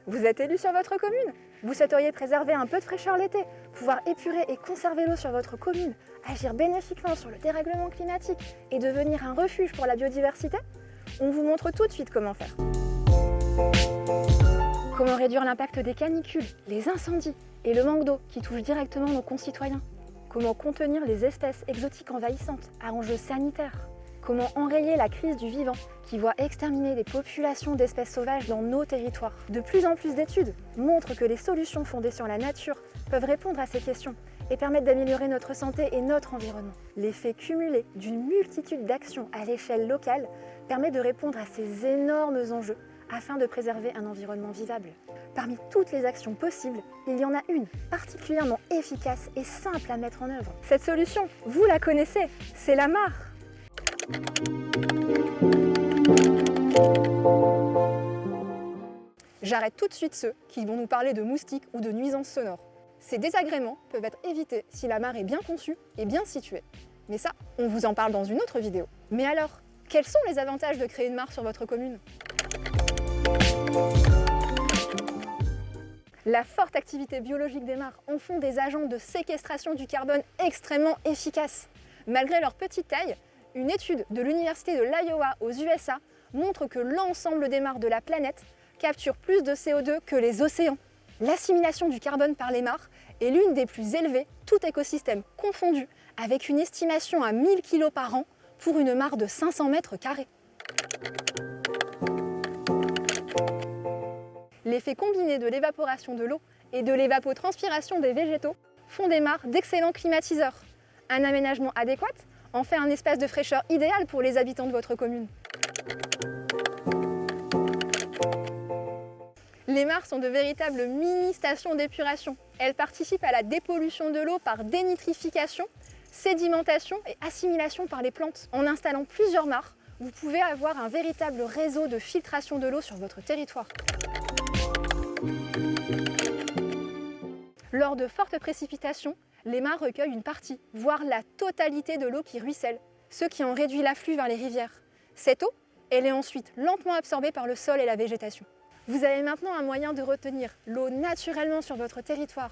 Vous êtes élu sur votre commune? Vous souhaiteriez préserver un peu de fraîcheur l'été, pouvoir épurer et conserver l'eau sur votre commune, agir bénéfiquement sur le dérèglement climatique et devenir un refuge pour la biodiversité? On vous montre tout de suite comment faire. Comment réduire l'impact des canicules, les incendies et le manque d'eau qui touchent directement nos concitoyens? Comment contenir les espèces exotiques envahissantes à enjeux sanitaires? Comment enrayer la crise du vivant qui voit exterminer des populations d'espèces sauvages dans nos territoires? De plus en plus d'études montrent que les solutions fondées sur la nature peuvent répondre à ces questions et permettre d'améliorer notre santé et notre environnement. L'effet cumulé d'une multitude d'actions à l'échelle locale permet de répondre à ces énormes enjeux afin de préserver un environnement vivable. Parmi toutes les actions possibles, il y en a une particulièrement efficace et simple à mettre en œuvre. Cette solution, vous la connaissez, c'est la mare. J'arrête tout de suite ceux qui vont nous parler de moustiques ou de nuisances sonores. Ces désagréments peuvent être évités si la mare est bien conçue et bien située. Mais ça, on vous en parle dans une autre vidéo. Mais alors, quels sont les avantages de créer une mare sur votre commune? La forte activité biologique des mares en font des agents de séquestration du carbone extrêmement efficaces. Malgré leur petite taille, une étude de l'université de l'Iowa aux USA montre que l'ensemble des mares de la planète capturent plus de CO2 que les océans. L'assimilation du carbone par les mares est l'une des plus élevées, tout écosystème confondu, avec une estimation à 1000 kg par an pour une mare de 500 mètres carrés. L'effet combiné de l'évaporation de l'eau et de l'évapotranspiration des végétaux font des mares d'excellents climatiseurs. Un aménagement adéquat en fait un espace de fraîcheur idéal pour les habitants de votre commune. Les mares sont de véritables mini-stations d'épuration. Elles participent à la dépollution de l'eau par dénitrification, sédimentation et assimilation par les plantes. En installant plusieurs mares, vous pouvez avoir un véritable réseau de filtration de l'eau sur votre territoire. Lors de fortes précipitations, les mares recueillent une partie, voire la totalité de l'eau qui ruisselle, ce qui en réduit l'afflux vers les rivières. Cette eau, elle est ensuite lentement absorbée par le sol et la végétation. Vous avez maintenant un moyen de retenir l'eau naturellement sur votre territoire.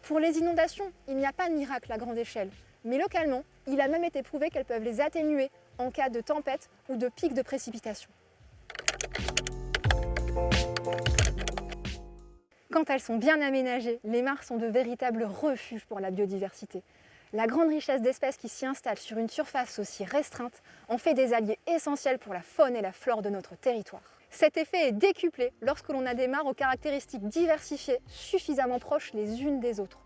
Pour les inondations, il n'y a pas de miracle à grande échelle, mais localement, il a même été prouvé qu'elles peuvent les atténuer en cas de tempête ou de pic de précipitation. Quand elles sont bien aménagées, les mares sont de véritables refuges pour la biodiversité. La grande richesse d'espèces qui s'y installent sur une surface aussi restreinte en fait des alliés essentiels pour la faune et la flore de notre territoire. Cet effet est décuplé lorsque l'on a des mares aux caractéristiques diversifiées, suffisamment proches les unes des autres.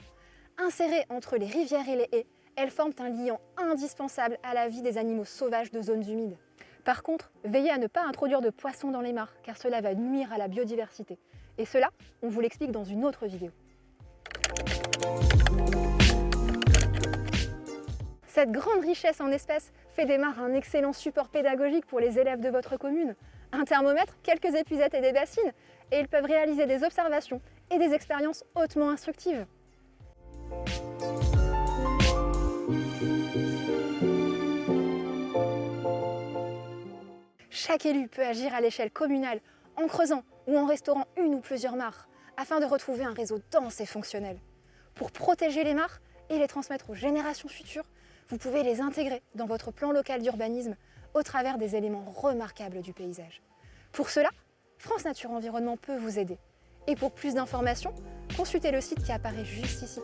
Insérées entre les rivières et les haies, elles forment un liant indispensable à la vie des animaux sauvages de zones humides. Par contre, veillez à ne pas introduire de poissons dans les mares, car cela va nuire à la biodiversité. Et cela, on vous l'explique dans une autre vidéo. Cette grande richesse en espèces fait des mares un excellent support pédagogique pour les élèves de votre commune. Un thermomètre, quelques épuisettes et des bassines, et ils peuvent réaliser des observations et des expériences hautement instructives. Chaque élu peut agir à l'échelle communale en creusant ou en restaurant une ou plusieurs mares afin de retrouver un réseau dense et fonctionnel. Pour protéger les mares et les transmettre aux générations futures, vous pouvez les intégrer dans votre plan local d'urbanisme au travers des éléments remarquables du paysage. Pour cela, France Nature Environnement peut vous aider. Et pour plus d'informations, consultez le site qui apparaît juste ici.